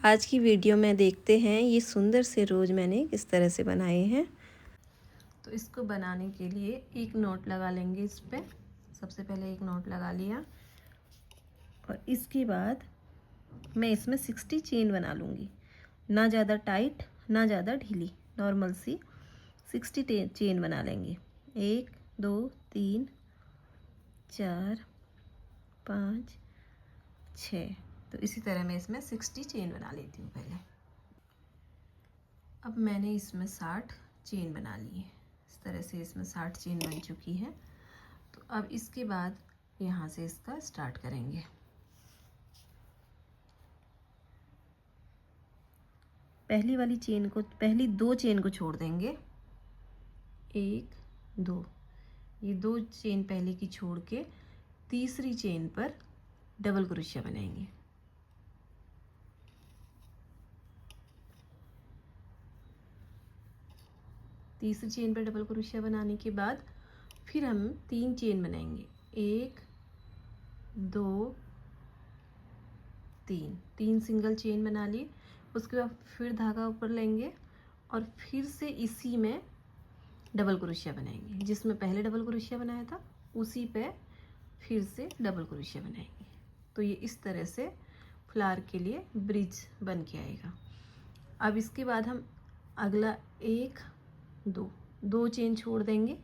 आज की वीडियो में देखते हैं ये सुंदर से रोज़ मैंने किस तरह से बनाए हैं। तो इसको बनाने के लिए एक नॉट लगा लेंगे इस पे। सबसे पहले एक नॉट लगा लिया और इसके बाद मैं इसमें 60 चेन बना लूँगी। ना ज़्यादा टाइट ना ज़्यादा ढीली, नॉर्मल सी 60 चेन बना लेंगे। 1 2 3 4 5 6। तो इसी तरह मैं इसमें 60 चेन बना लेती हूँ पहले। अब मैंने इसमें 60 चेन बना ली है। इस तरह से इसमें 60 चेन बन चुकी है। तो अब इसके बाद यहाँ से इसका स्टार्ट करेंगे। पहली वाली चेन को, पहली 2 चेन को छोड़ देंगे। 1 2, ये 2 चेन पहले की छोड़ के तीसरी चेन पर डबल क्रोशिया बनाएंगे। तीसरी चेन पर डबल क्रोशिया बनाने के बाद फिर हम 3 चेन बनाएंगे। 1 2 3 सिंगल चेन बना ली। उसके बाद फिर धागा ऊपर लेंगे और फिर से इसी में डबल क्रोशिया बनाएंगे। जिसमें पहले डबल क्रोशिया बनाया था उसी पे फिर से डबल क्रोशिया बनाएंगे। तो ये इस तरह से फ्लावर के लिए ब्रिज बन के आएगा। अब इसके बाद हम अगला 1 2 चेन छोड़ देंगे।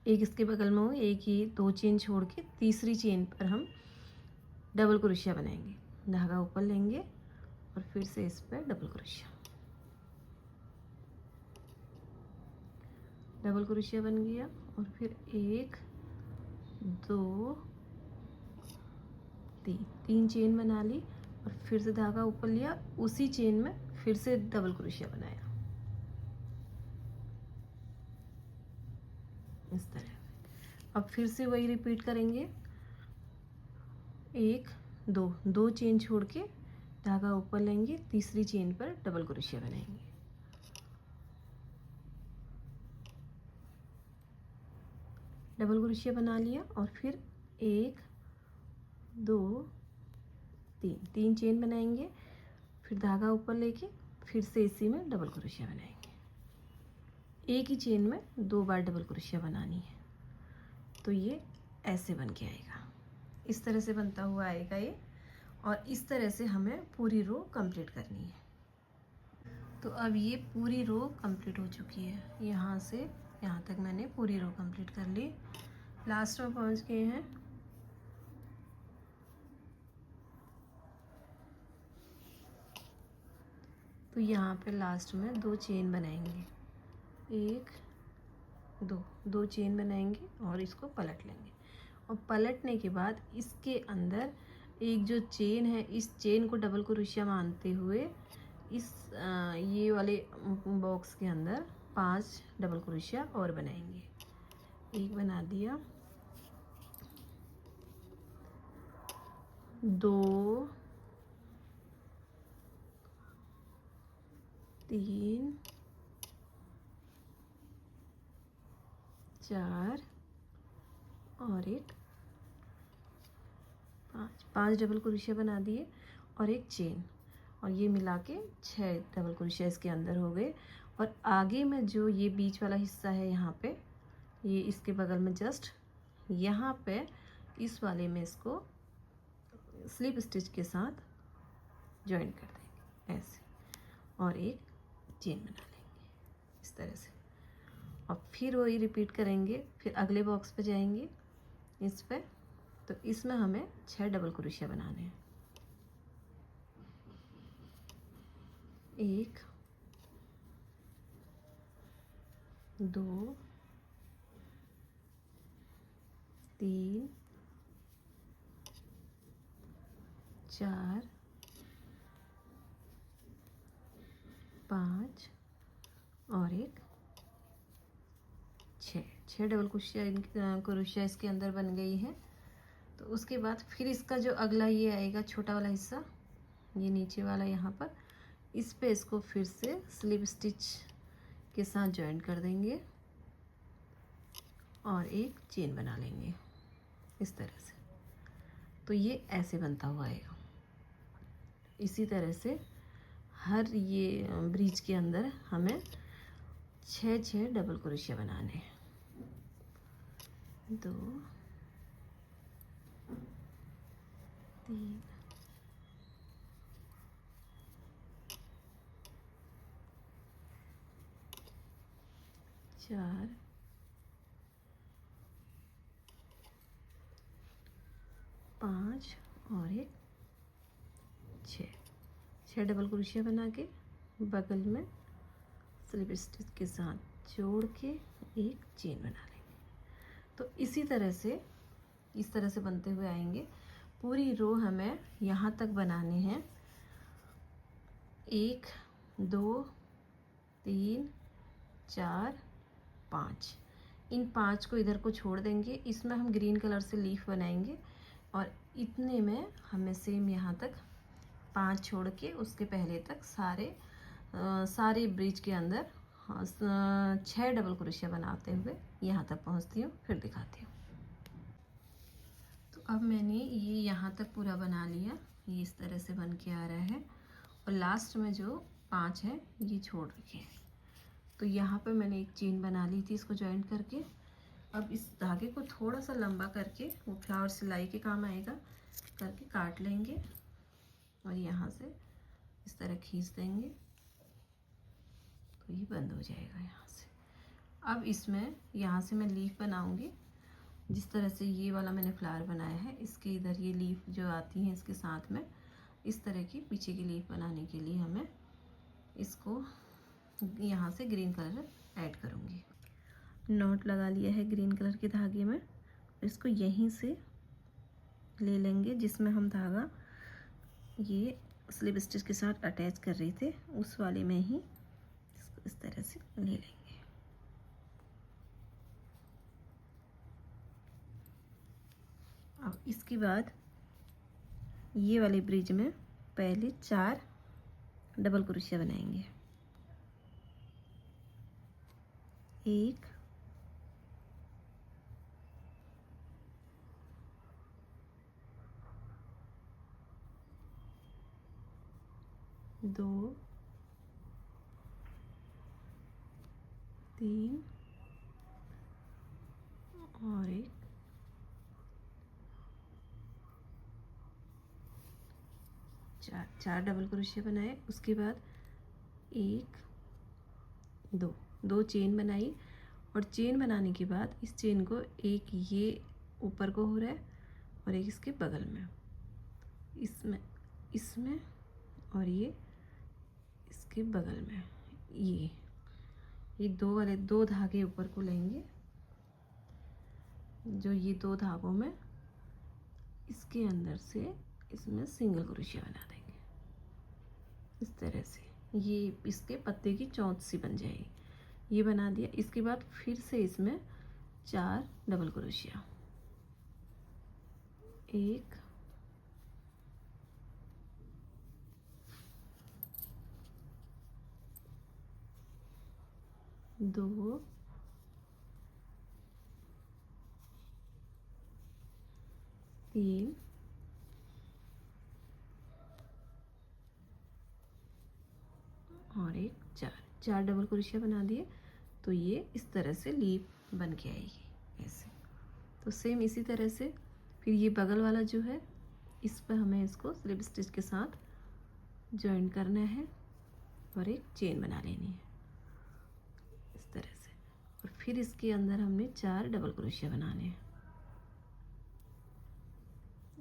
एक इसके बगल में हो, एक ये 2 चेन छोड़ के तीसरी चेन पर हम डबल क्रोशिया बनाएंगे। धागा ऊपर लेंगे और फिर से इस पर डबल क्रोशिया बन गया। और फिर 1 2 3 चेन बना ली और फिर से धागा ऊपर लिया, उसी चेन में फिर से डबल क्रोशिया बनाया इस तरह। अब फिर से वही रिपीट करेंगे। 1 2 चेन छोड़ के धागा ऊपर लेंगे, तीसरी चेन पर डबल क्रोशिया बनाएंगे। डबल क्रोशिया बना लिया और फिर 1 2 3 चेन बनाएंगे, फिर धागा ऊपर लेके फिर से इसी में डबल क्रोशिया बनाएंगे। एक ही चेन में 2 बार डबल क्रोशिया बनानी है। तो ये ऐसे बन के आएगा, इस तरह से बनता हुआ आएगा ये। और इस तरह से हमें पूरी रो कंप्लीट करनी है। तो अब ये पूरी रो कंप्लीट हो चुकी है। यहाँ से यहाँ तक मैंने पूरी रो कंप्लीट कर ली। लास्ट में पहुँच गए हैं। तो यहाँ पे लास्ट में 2 चेन बनाएंगे। 1 2 चेन बनाएंगे और इसको पलट लेंगे। और पलटने के बाद इसके अंदर एक जो चेन है, इस चेन को डबल क्रोशिया मानते हुए इस ये वाले बॉक्स के अंदर 5 डबल क्रोशिया और बनाएंगे। एक बना दिया, 2 3 4 और एक 5 डबल क्रोशिया बना दिए और एक चेन, और ये मिला के 6 डबल क्रोशिया इसके अंदर हो गए। और आगे में जो ये बीच वाला हिस्सा है, यहाँ पे ये इसके बगल में जस्ट यहाँ पे इस वाले में इसको स्लिप स्टिच के साथ जॉइन कर देंगे ऐसे, और एक चेन बना लेंगे इस तरह से। और फिर वही रिपीट करेंगे। फिर अगले बॉक्स पे जाएंगे इस पे। तो इसमें हमें 6 डबल क्रोशिया बनाने हैं। 1 2 3 4 5 और एक 6 डबल क्रोशिया इसके अंदर बन गई है। तो उसके बाद फिर इसका जो अगला ये आएगा छोटा वाला हिस्सा, ये नीचे वाला यहाँ पर, इस पे इसको फिर से स्लिप स्टिच के साथ जॉइन कर देंगे और एक चेन बना लेंगे इस तरह से। तो ये ऐसे बनता हुआ आएगा। इसी तरह से हर ये ब्रीच के अंदर हमें 6 डबल क्रोशिया बनाने हैं। 2 3 4 5 और एक 6 डबल क्रोशिया बना के बगल में स्लिप स्टिच के साथ जोड़ के एक चेन बना लेंगे। तो इसी तरह से इस तरह से बनते हुए आएंगे। पूरी रो हमें यहाँ तक बनाने हैं। 1 2 3 4 5। इन 5 को इधर को छोड़ देंगे। इसमें हम ग्रीन कलर से लीफ बनाएंगे और इतने में हमें सेम यहाँ तक 5 छोड़ के उसके पहले तक सारे ब्रीच के अंदर 6 डबल क्रोशिया बनाते हुए यहाँ तक पहुँचती हूँ, फिर दिखाती हूँ। तो अब मैंने ये यहाँ तक पूरा बना लिया। ये इस तरह से बन के आ रहा है और लास्ट में जो 5 है ये छोड़ रखे हैं। तो यहाँ पे मैंने एक चेन बना ली थी इसको जॉइंट करके। अब इस धागे को थोड़ा सा लंबा करके, वो फ्लावर सिलाई के काम आएगा, करके काट लेंगे और यहाँ से इस तरह खींच देंगे तो ये बंद हो जाएगा यहाँ से। अब इसमें यहाँ से मैं लीफ बनाऊंगी। जिस तरह से ये वाला मैंने फ्लावर बनाया है, इसके इधर ये लीफ जो आती हैं इसके साथ में इस तरह की पीछे की लीफ बनाने के लिए हमें इसको यहाँ से ग्रीन कलर ऐड करूँगी। नॉट लगा लिया है ग्रीन कलर के धागे में। इसको यहीं से ले लेंगे जिसमें हम धागा ये स्लिप स्टिच के साथ अटैच कर रहे थे, उस वाले में ही इसको इस तरह से ले लेंगे। अब इसके बाद ये वाले ब्रिज में पहले 4 डबल क्रोशिया बनाएंगे। 1 2 3 और एक 4 डबल क्रोशिया बनाए। उसके बाद 1 2 चेन बनाई और चेन बनाने के बाद इस चेन को एक ये ऊपर को हो रहा है और एक इसके बगल में, इसमें और ये इसके बगल में, ये दो धागे ऊपर को लेंगे। जो ये 2 धागों में इसके अंदर से इसमें सिंगल क्रोशिया बना देंगे इस तरह से। ये इसके पत्ते की चौथ सी बन जाएगी। ये बना दिया। इसके बाद फिर से इसमें 4 डबल क्रोशिया, 1 2 3 और एक 4 डबल क्रोशिया बना दिए। तो ये इस तरह से लीफ बन के आएगी ऐसे। तो सेम इसी तरह से फिर ये बगल वाला जो है इस पर हमें इसको स्लिप स्टिच के साथ जॉइन करना है और एक चेन बना लेनी है इस तरह से। और फिर इसके अंदर हमने 4 डबल क्रोशिया बनाने हैं।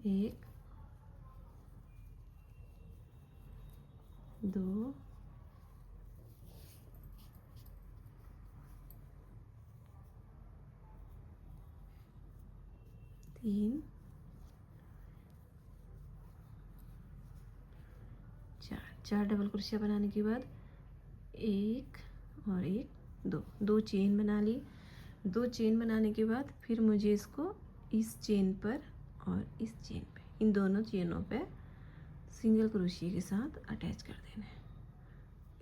1 2 3 4 डबल क्रोशिया बनाने के बाद 1 और एक 2 चेन बना ली। 2 चेन बनाने के बाद फिर मुझे इसको इस चेन पर और इस चेन पे, इन दोनों चेनों पे सिंगल क्रोशिया के साथ अटैच कर देना है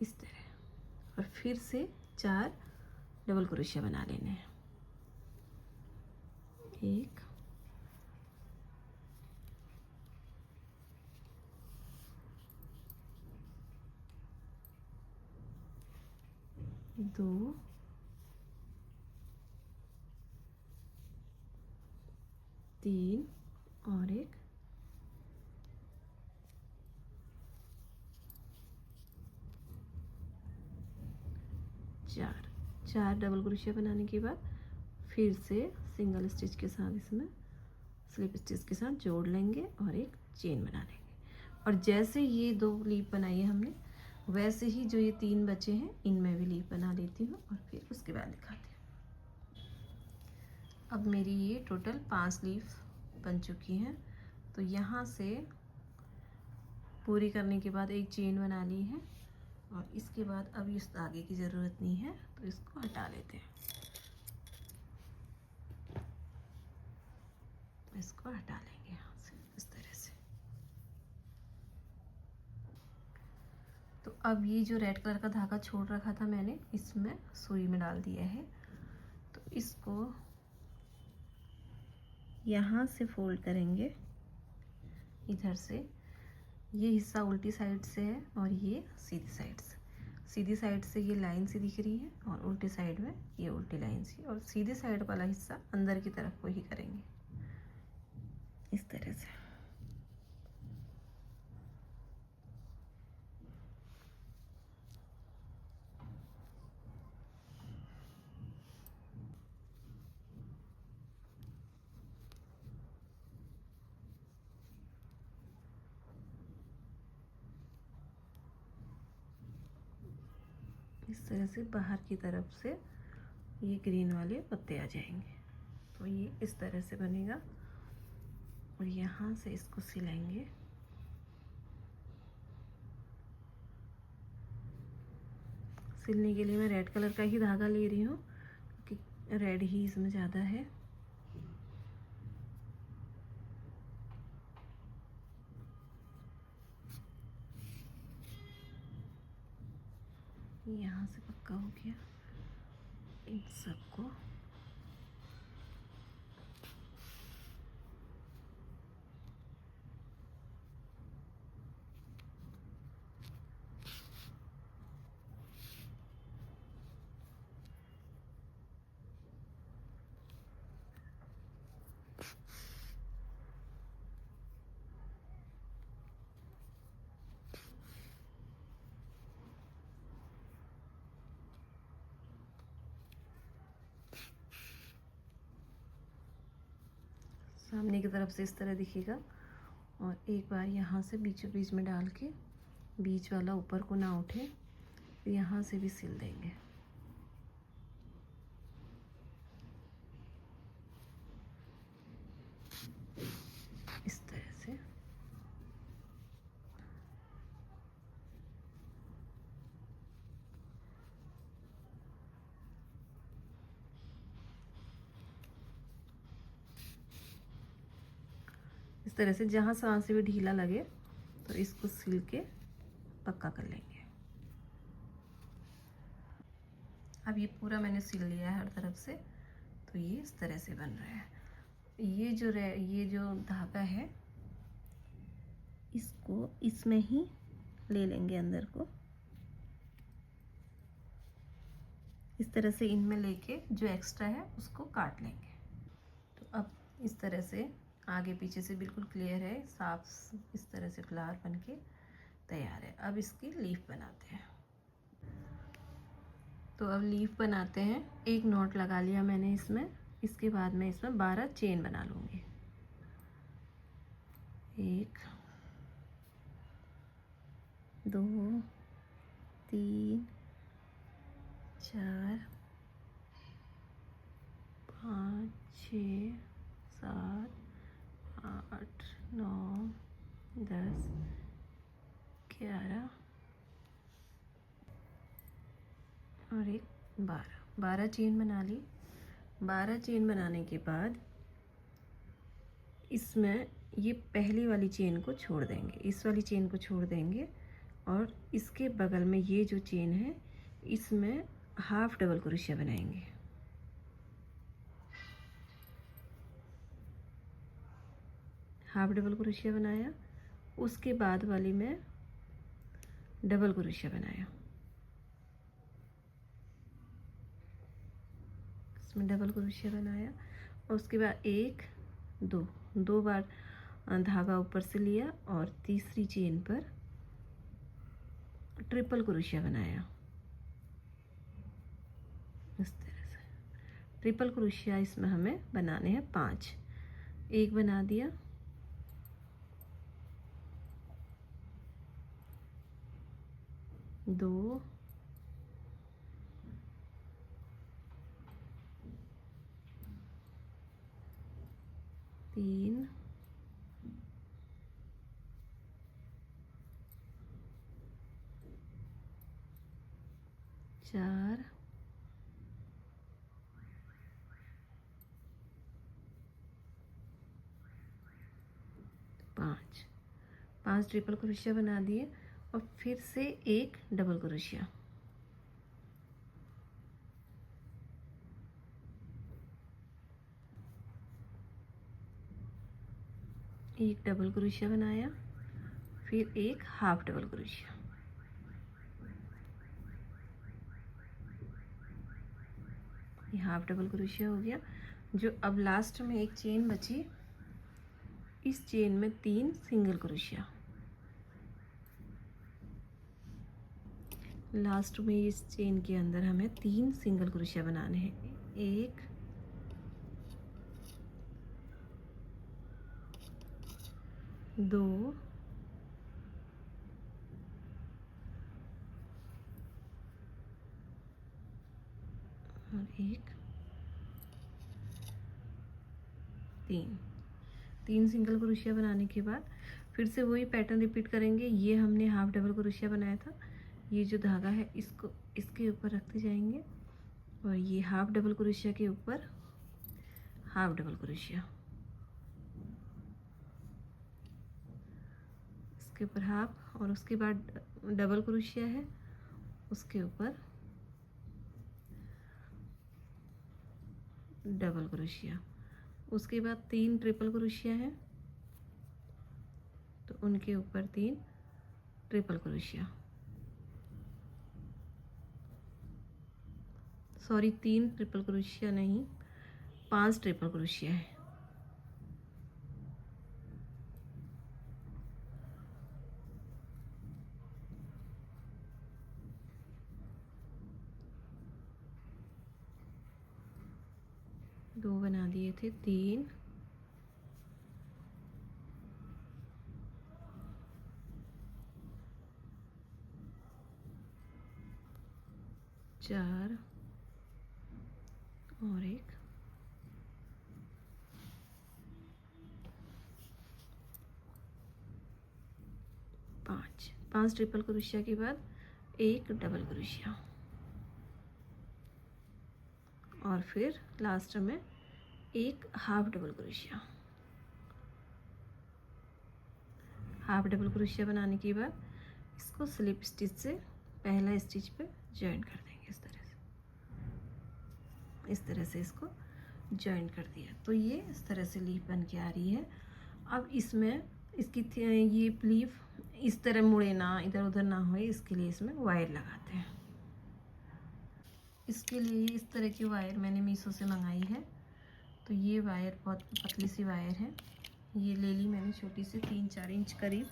इस तरह। और फिर से 4 डबल क्रोशिया बना लेने हैं। 1 2 2 3 और एक 4 डबल क्रोशिया बनाने के बाद फिर से सिंगल स्टिच के साथ इसमें स्लिप स्टिच के साथ जोड़ लेंगे और एक चेन बना लेंगे। और जैसे ये 2 लीफ बनाई है हमने, वैसे ही जो ये 3 बचे हैं इनमें भी लीफ बना लेती हूँ और फिर उसके बाद दिखाती हूँ। अब मेरी ये टोटल 5 लीफ बन चुकी हैं। तो यहाँ से पूरी करने के बाद एक चेन बना ली है और इसके बाद अब इस धागे की ज़रूरत नहीं है, तो इसको हटा लेते हैं। इसको हटा लेंगे यहाँ से इस तरह से। तो अब ये जो रेड कलर का धागा छोड़ रखा था मैंने, इसमें सुई में डाल दिया है। तो इसको यहाँ से फोल्ड करेंगे, इधर से ये हिस्सा उल्टी साइड से है और ये सीधी साइड से। सीधी साइड से ये लाइन सी दिख रही है और उल्टी साइड में ये उल्टी लाइन सी, और सीधी साइड वाला हिस्सा अंदर की तरफ को ही करेंगे इस तरह से। इस तरह से बाहर की तरफ से ये ग्रीन वाले पत्ते आ जाएंगे। तो ये इस तरह से बनेगा और यहाँ से इसको सिलाएंगे। सिलने के लिए मैं रेड कलर का ही धागा ले रही हूँ क्योंकि रेड ही इसमें ज़्यादा है। यहाँ से पक्का हो गया इन सबको। सामने की तरफ से इस तरह दिखेगा और एक बार यहाँ से बीचों बीच में डाल के बीच वाला ऊपर को ना उठे, तो यहाँ से भी सिल देंगे। इस तरह से इस तरह से जहाँ से भी ढीला लगे तो इसको सिल के पक्का कर लेंगे। अब ये पूरा मैंने सिल लिया है हर तरफ से, तो ये इस तरह से बन रहा है। ये जो धागा है इसको इसमें ही ले लेंगे अंदर को, इस तरह से इनमें लेके जो एक्स्ट्रा है उसको काट लेंगे। तो अब इस तरह से आगे पीछे से बिल्कुल क्लियर है, साफ इस तरह से फ्लावर बनके तैयार है। अब इसकी लीफ बनाते हैं। तो अब लीफ बनाते हैं। एक नॉट लगा लिया मैंने इसमें, इसके बाद मैं इसमें 12 चेन बना लूँगी। 1 2 3 4 5 6 7 8 9 10 11 और एक 12 चेन बना ली। 12 चेन बनाने के बाद इसमें ये पहली वाली चेन को छोड़ देंगे, इस वाली चेन को छोड़ देंगे और इसके बगल में ये जो चेन है इसमें हाफ डबल क्रोशिया बनाएंगे। हाफ डबल क्रोशिया बनाया, उसके बाद वाली में डबल क्रोशिया बनाया। इसमें डबल क्रोशिया बनाया और उसके बाद 1 2 बार धागा ऊपर से लिया और तीसरी चेन पर ट्रिपल क्रोशिया बनाया। इस तरह से ट्रिपल क्रोशिया इसमें हमें बनाने हैं 5। एक बना दिया, 2 3 4 5 ट्रिपल क्रोशिया बना दिए और फिर से एक डबल क्रोशिया, एक डबल क्रोशिया बनाया, फिर एक हाफ डबल क्रोशिया, ये हाफ डबल क्रोशिया हो गया। जो अब लास्ट में एक चेन बची, इस चेन में 3 सिंगल क्रोशिया, लास्ट में इस चेन के अंदर हमें 3 सिंगल क्रोशिया बनाने हैं। 1 2 और 1 3 सिंगल क्रोशिया बनाने के बाद फिर से वही पैटर्न रिपीट करेंगे। ये हमने हाफ डबल क्रोशिया बनाया था, ये जो धागा है इसको इसके ऊपर रखते जाएंगे और ये हाफ डबल क्रोशिया के ऊपर हाफ डबल क्रोशिया, इसके ऊपर हाफ और उसके बाद डबल क्रोशिया है, उसके ऊपर डबल क्रोशिया, उसके बाद 3 ट्रिपल क्रोशिया है तो उनके ऊपर 3 triple crochet, sorry 3 triple crochet नहीं 5 ट्रिपल क्रोशिया है। दो बना दिए थे, 3 4 और 1 5 ट्रिपल क्रोशिया के बाद एक डबल क्रोशिया और फिर लास्ट में एक half double crochet. Half double crochet बनाने के बाद इसको स्लिप स्टिच से पहला स्टिच पे जॉइन कर देंगे। इस तरह से इसको जॉइन कर दिया तो ये इस तरह से लीफ बन के आ रही है। अब इसमें इसकी ये लीफ इस तरह मुड़े ना, इधर उधर ना हो, इसके लिए इसमें वायर लगाते हैं। इसके लिए इस तरह की वायर मैंने मीशो से मंगाई है, तो ये वायर बहुत पतली सी वायर है, ये ले ली मैंने छोटी सी 3-4 इंच करीब।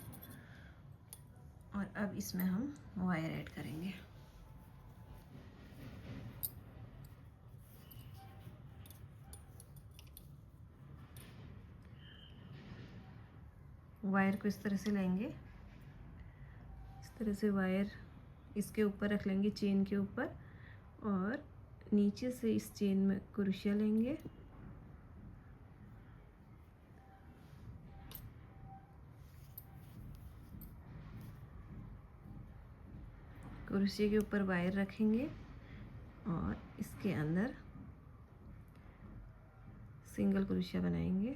और अब इसमें हम वायर ऐड करेंगे। वायर को इस तरह से लेंगे, इस तरह से वायर इसके ऊपर रख लेंगे, चेन के ऊपर, और नीचे से इस चेन में क्रोशिया लेंगे, क्रोशिया के ऊपर वायर रखेंगे और इसके अंदर सिंगल क्रोशिया बनाएंगे,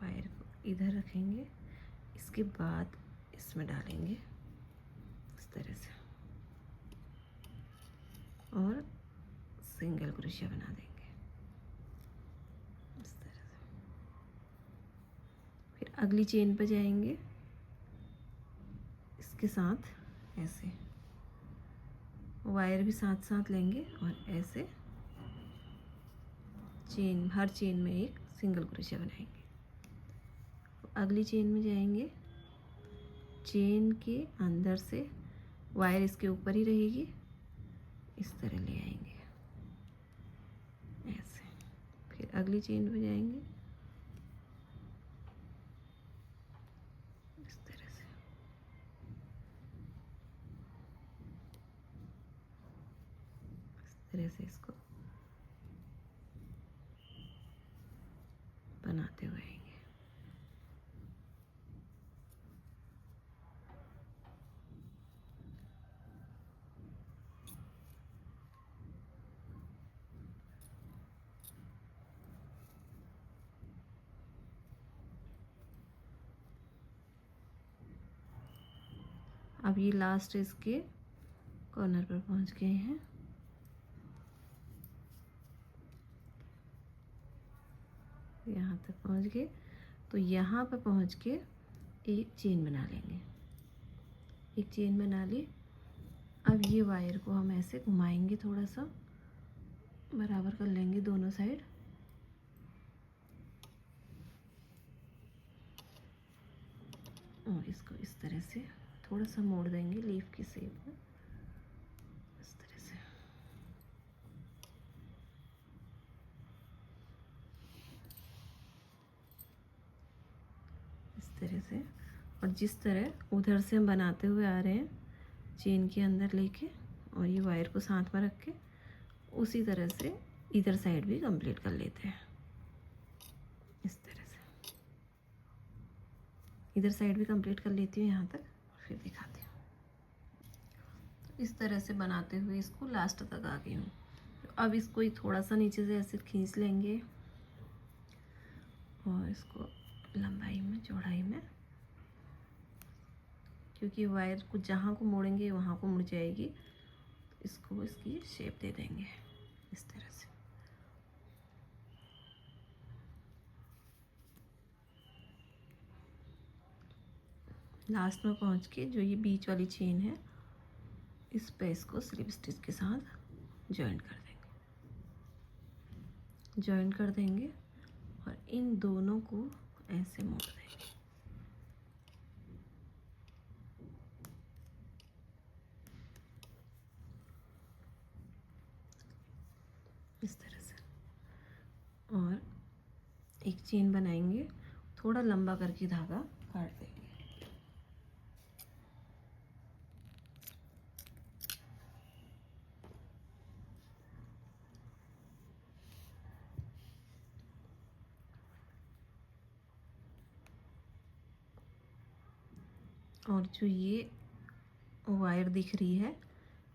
वायर को इधर रखेंगे, इसके बाद इसमें डालेंगे इस तरह से और सिंगल क्रोशिया बना देंगे इस तरह से। फिर अगली चेन पर जाएंगे, इसके साथ ऐसे वायर भी साथ साथ लेंगे और ऐसे चेन, हर चेन में एक सिंगल क्रोशिया बनाएंगे। अगली चेन में जाएंगे, चेन के अंदर से वायर इसके ऊपर ही रहेगी, इस तरह ले आएंगे ऐसे। फिर अगली चेन पे जाएंगे, इस तरह से। इस तरह से इसको बनाते हुए आएंगे। अब ये लास्ट इसके कॉर्नर पर पहुंच गए हैं। यहाँ तक पहुंच गए, तो यहाँ पर पहुंच के एक चेन बना लेंगे। एक चेन बना ली। अब ये वायर को हम ऐसे घुमाएंगे, थोड़ा सा बराबर कर लेंगे दोनों साइड। और इसको इस तरह से थोड़ा सा मोड़ देंगे लीफ की शेप में, इस तरह से। इस तरह से। और जिस तरह उधर से हम बनाते हुए आ रहे हैं, चेन के अंदर लेके और ये वायर को साथ में रख के, उसी तरह से इधर साइड भी कंप्लीट कर लेते हैं। इस तरह से इधर साइड भी कंप्लीट कर लेती हूँ यहाँ तक, फिर दिखाती हूँ। तो इस तरह से बनाते हुए इसको लास्ट तक आ गई हूँ। तो अब इसको ही थोड़ा सा नीचे से ऐसे खींच लेंगे और इसको लंबाई में, चौड़ाई में, क्योंकि वायर को जहाँ को मोड़ेंगे वहाँ को मुड़ जाएगी, तो इसको इसकी शेप दे देंगे इस तरह से। लास्ट में पहुँच के जो ये बीच वाली चेन है, इस पे इसको स्लिप स्टिच के साथ जॉइन कर देंगे और इन दोनों को ऐसे मोड़ देंगे। इस तरह से। और एक चेन बनाएंगे, थोड़ा लंबा करके धागा काट देंगे। और जो ये वायर दिख रही है,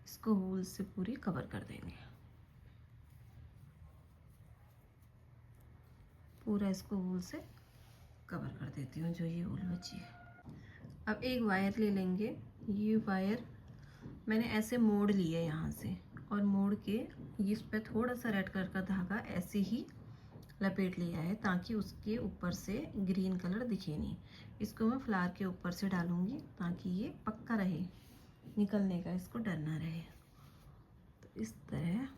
इसको वूल से पूरी कवर कर देंगे। पूरा इसको वूल से कवर कर देती हूँ, जो ये वूल बची है। अब एक वायर ले लेंगे। ये वायर मैंने ऐसे मोड़ लिया है यहाँ से, और मोड़ के इस पे थोड़ा सा रेड कलर का धागा ऐसे ही लपेट लिया है, ताकि उसके ऊपर से ग्रीन कलर दिखे नहीं। इसको मैं फ्लावर के ऊपर से डालूंगी, ताकि ये पक्का रहे, निकलने का इसको डर ना रहे। तो इस तरह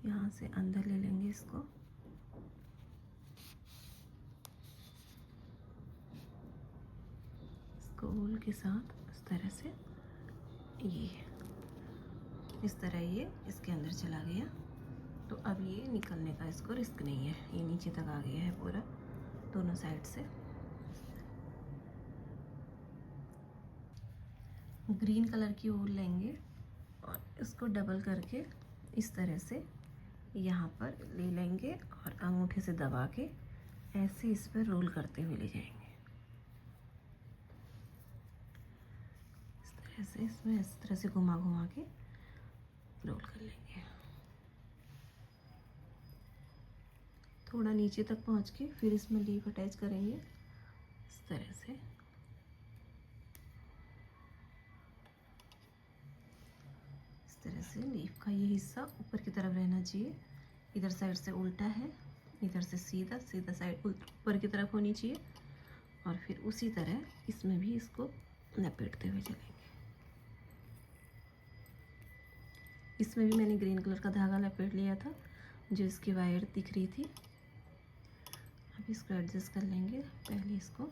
यहाँ से अंदर ले लेंगे इसको, वूल के साथ इस तरह से। ये इस तरह ये इसके अंदर चला गया। तो अब ये निकलने का इसको रिस्क नहीं है, ये नीचे तक आ गया है पूरा दोनों साइड से। ग्रीन कलर की वूल लेंगे और इसको डबल करके इस तरह से यहाँ पर ले लेंगे और अंगूठे से दबा के ऐसे इस पर रोल करते हुए ले जाएंगे। इस तरह से इसमें इस तरह से घुमा घुमा के रोल कर लेंगे। थोड़ा नीचे तक पहुँच के फिर इसमें लीफ अटैच करेंगे इस तरह से। इस तरह से लीफ का ये हिस्सा ऊपर की तरफ रहना चाहिए, इधर साइड से उल्टा है, इधर से सीधा, सीधा साइड ऊपर की तरफ होनी चाहिए। और फिर उसी तरह इसमें भी इसको लपेटते हुए चलेंगे। इसमें भी मैंने ग्रीन कलर का धागा लपेट लिया था जो इसकी वायर दिख रही थी। अब इसको एडजस्ट कर लेंगे। पहले इसको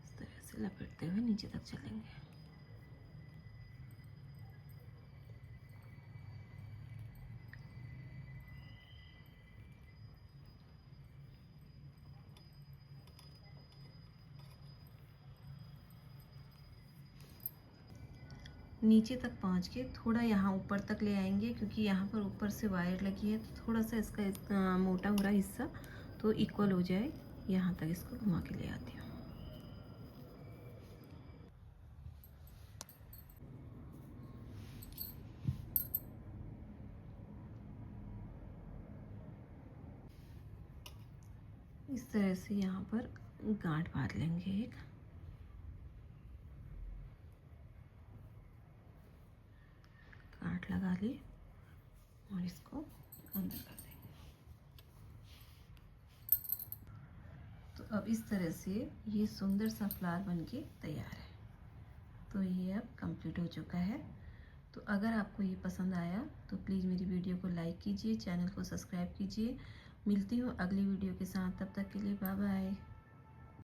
इस तरह से लपेटते हुए नीचे तक चलेंगे। नीचे तक पहुंच के थोड़ा यहाँ ऊपर तक ले आएंगे, क्योंकि यहाँ पर ऊपर से वायर लगी है तो थोड़ा सा इसका मोटा हो रहा हिस्सा तो इक्वल हो जाए। यहाँ तक इसको घुमा के ले आती हूँ। इस तरह से यहाँ पर गांठ बांध लेंगे। एक गांठ लगा ली और इसको अंदर कर देंगे। तो अब इस तरह से ये सुंदर सा फ्लावर बनके तैयार है। तो ये अब कंप्लीट हो चुका है। तो अगर आपको ये पसंद आया तो प्लीज़ मेरी वीडियो को लाइक कीजिए, चैनल को सब्सक्राइब कीजिए। मिलती हूँ अगली वीडियो के साथ, तब तक के लिए बाय बाय।